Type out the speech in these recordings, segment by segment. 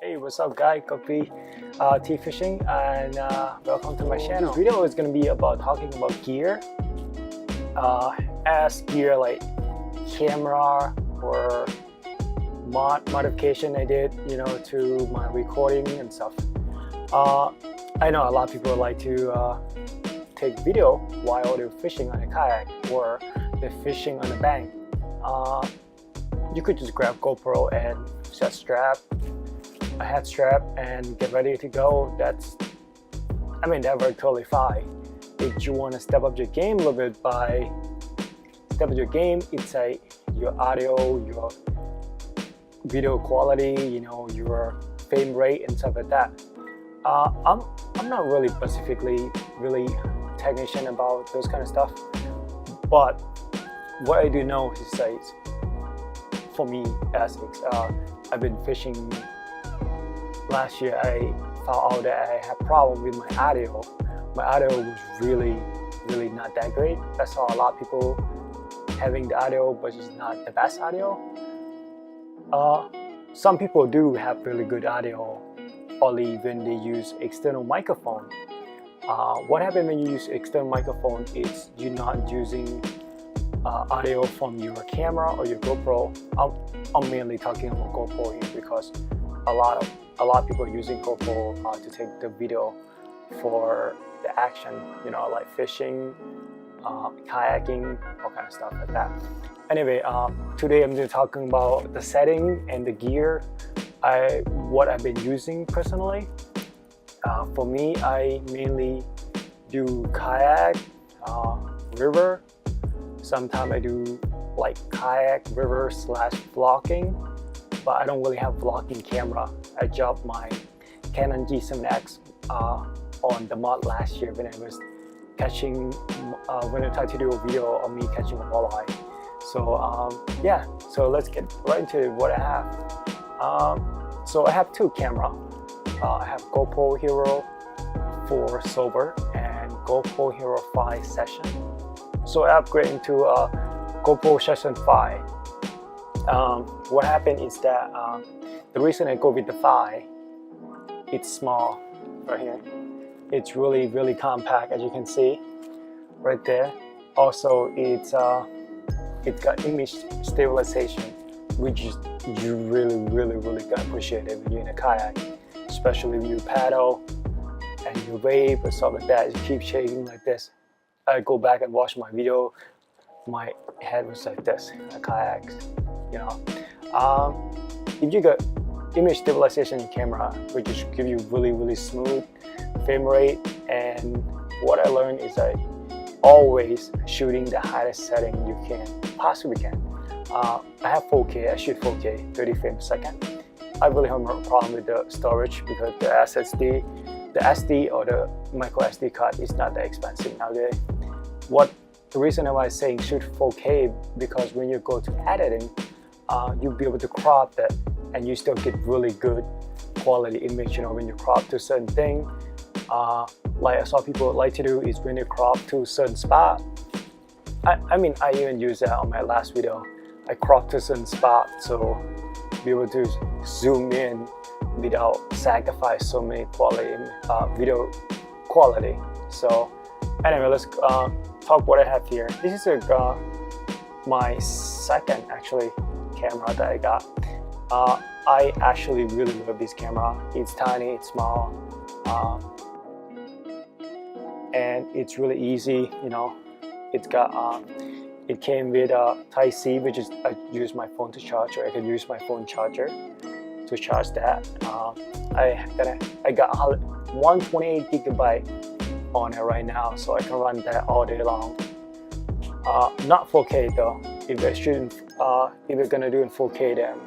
Hey, what's up guys, GUPPY T Fishing, and welcome to my channel. This video is going to be about talking about gear, as gear like camera or modification I did, to my recording and stuff. I know a lot of people like to take video while they're fishing on a kayak or they're fishing on a bank. You could just grab GoPro and set a head strap and get ready to go. That works totally fine. If you want to step up your game a little bit, it's your audio, your video quality, your frame rate and stuff like that. I'm not really specifically technician about those kind of stuff, but what I do know is for me, as I've been fishing. Last year I found out that I had problem with my audio. My audio was really not that great. I saw a lot of people having the audio, but it's not the best audio. Some people do have really good audio only when they use external microphone. What happens when you use external microphone is you're not using audio from your camera or your GoPro. I'm mainly talking about GoPro here because a lot of people are using GoPro to take the video for the action, like fishing, kayaking, all kind of stuff like that. Anyway, today I'm just talking about the setting and the gear, what I've been using personally. For me, I mainly do kayak, river. Sometimes I do like kayak, river / vlogging, but I don't really have vlogging camera. I dropped my Canon G7X on the mud last year when I was catching, when I tried to do a video of me catching a walleye. So yeah, so let's get right into what I have. So I have two cameras. I have GoPro Hero 4 Sober and GoPro Hero 5 Session. So I upgraded to GoPro Session 5. What happened is that the reason I go with the 5, it's small right here. It's really compact, as you can see right there. Also, it's got image stabilization, which is you really gonna appreciate it when you're in a kayak, especially when you paddle and you wave or stuff like that. You keep shaking like this. I go back and watch my video. My head was like this, a kayak. If you got image stabilization in camera, which is give you really smooth frame rate, and what I learned is always shooting the highest setting you possibly can. I have 4K, I shoot 4K, 30 frames a second. I really have no problem with the storage because the SD or the micro SD card is not that expensive nowadays. The reason why I'm saying shoot 4K, because when you go to editing, you'll be able to crop that and you still get really good quality image. When you crop to a certain thing, like I saw people like to do is when you crop to a certain spot. I even used that on my last video. I cropped to a certain spot so be able to zoom in without sacrifice so many quality video quality. So anyway, let's talk what I have here. This is my second camera that I got. I actually really love this camera. It's tiny, it's small, and it's really easy. It's got it came with a Type-C, which is I use my phone to charge, or I can use my phone charger to charge that. I got 128 gigabyte on it right now, so I can run that all day long. Not 4K though. If we're gonna do in 4K, then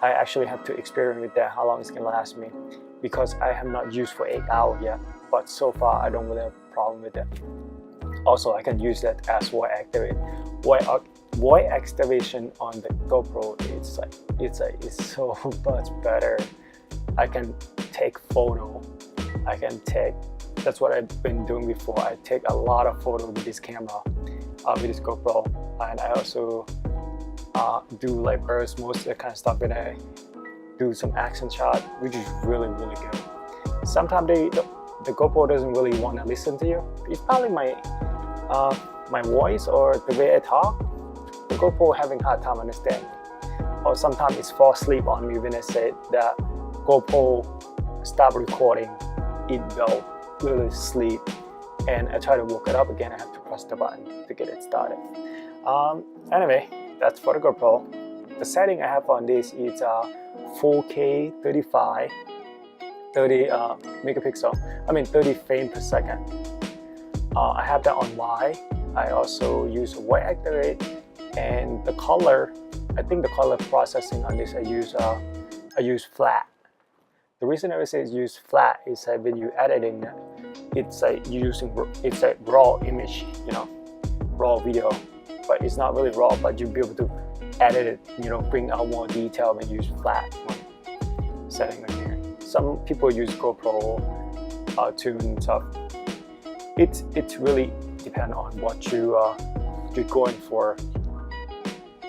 I actually have to experiment with that, how long it's gonna last me, because I have not used for 8 hours yet. But so far, I don't really have a problem with it. Also, I can use that as voice activate. Voice activation on the GoPro, it's so much better. I can take photo. That's what I've been doing before. I take a lot of photos with this camera, with this GoPro, and I also do like burst, most of the kind of stuff that I do some action shot, which is really good. Sometimes the GoPro doesn't really want to listen to you. It's probably my my voice or the way I talk. The GoPro having a hard time understanding me. Or sometimes it's fall asleep on me when I say that GoPro stop recording, it will really sleep, and I try to woke it up again. I have to press the button to get it started. Anyway, that's for the GoPro. The setting I have on this is 4K 30 megapixel. I mean 30 frames per second. I have that on Y. I also use white activate, and the color, I think the color processing on this I use flat. The reason I say use flat is that when you editing it, it's like it's a raw image, you know, raw video, but it's not really raw, but you'll be able to edit it, you know, bring out more detail when you use flat setting right here. Some people use GoPro tune stuff. It's really depend on what you're going for.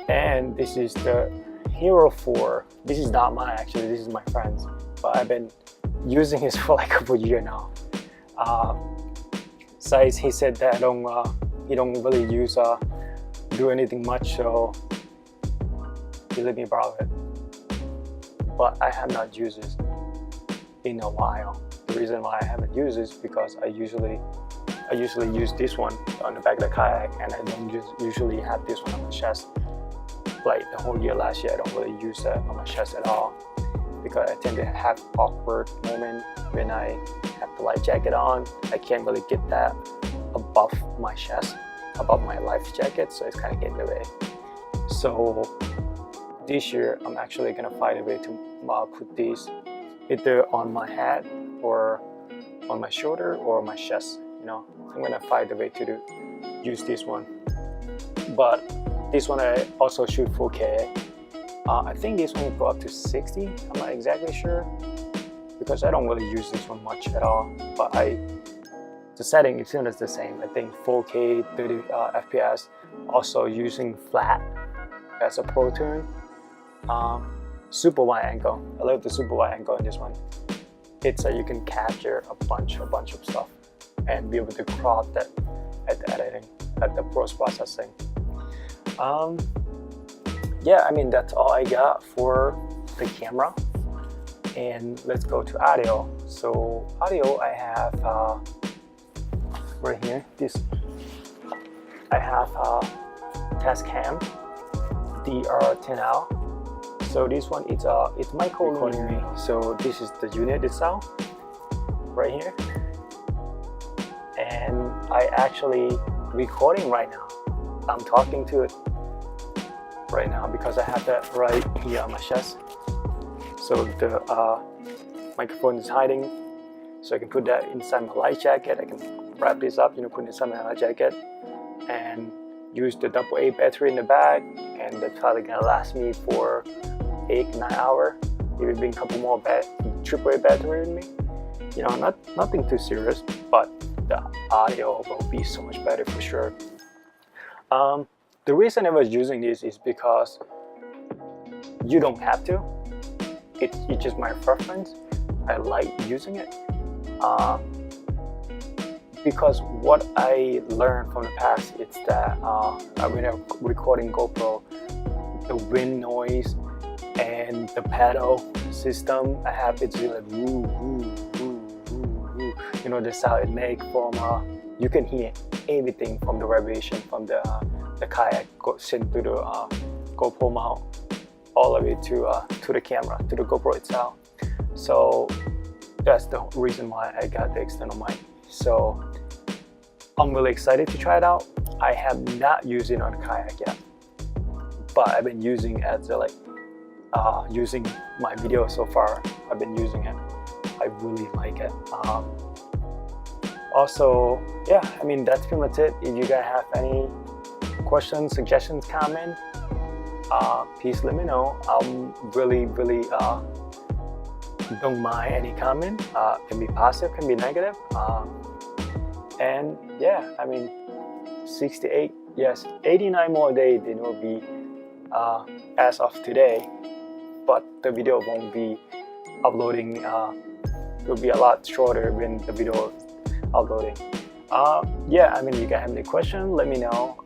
And this is the Hero 4. This is not mine actually, this is my friend's, but I've been using this for like a couple years now. Besides, he said that he don't really do anything much, so he let me borrow it. But I have not used this in a while. The reason why I haven't used this is because I usually use this one on the back of the kayak, and I don't usually have this one on my chest. Like the whole year last year, I don't really use that on my chest at all, because I tend to have awkward moment when I have the life jacket on. I can't really get that above my chest, above my life jacket, so it's kind of getting in the way. So this year, I'm actually gonna find a way to put these either on my head or on my shoulder or my chest. You know, I'm gonna find a way to use this one. But this one I also shoot 4K. I think this one will go up to 60. I'm not exactly sure because I don't really use this one much at all. But the setting is still the same. I think 4K 30 FPS. Also using flat as a pro tune. Super wide angle. I love the super wide angle in this one. It's you can capture a bunch of stuff and be able to crop that at the editing, at the post processing. Yeah, I mean that's all I got for the camera. And let's go to audio. So audio, I have right here. I have Tascam DR10L. So this one it's micro recording me. So this is the unit itself right here, and I actually recording right now. I'm talking to it right now because I have that right here on my chest. So the microphone is hiding, so I can put that inside my life jacket. I can wrap this up, you know, put it inside my life jacket, and use the AA battery in the back, and that's probably gonna last me for 8-9 hours. Maybe bring a couple more AAA battery with me. You know, nothing too serious, but the audio will be so much better for sure. The reason I was using this is because you don't have to. It's just my preference. I like using it because what I learned from the past is that when I'm recording GoPro, the wind noise and the pedal system I have, it's really like woo, woo, woo, woo, woo. You know, the sound it makes from you can hear everything from the vibration from the kayak sent to the GoPro mount all the way to the camera, to the GoPro itself. So that's the reason why I got the external mic. So I'm really excited to try it out. I have not used it on a kayak yet, but I've been using it as using my video so far. I've been using it. I really like it. Also, yeah, I mean that's pretty much it. If you guys have any questions, suggestions, comments, please let me know. I'm really don't mind any comment. Can be positive, can be negative. And yeah, I mean 68, yes, 89 more days it will be as of today. but the video won't be uploading. It will be a lot shorter when the video is uploading. Yeah, I mean, you guys have any question, let me know.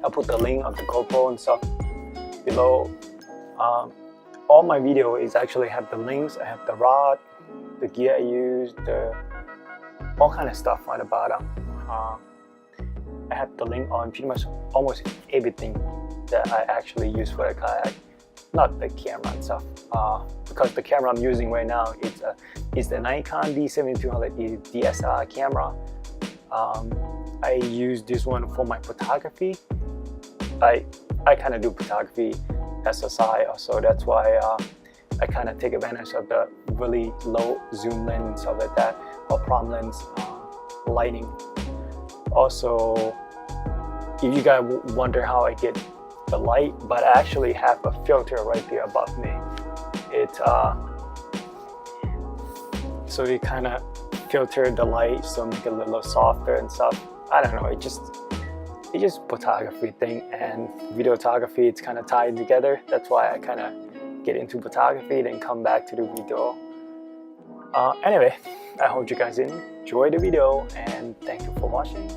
I'll put the link of the GoPro and stuff below. All my video is actually have the links. I have the rod, the gear I use, all kind of stuff on the bottom. I have the link on pretty much almost everything that I actually use for the kayak, not the camera and stuff. Because the camera I'm using right now is the Nikon D7200 DSLR camera. I use this one for my photography. I kind of do photography as a side, so that's why I kind of take advantage of the really low zoom lens and stuff like that, or prime lens lighting. Also, if you guys wonder how I get the light, but I actually have a filter right there above me. So it kind of filter the light, so make it a little softer and stuff. I don't know, it's just photography thing and videography. It's kind of tied together. That's why I kind of get into photography, then come back to the video. Anyway, I hope you guys enjoy the video, and thank you for watching.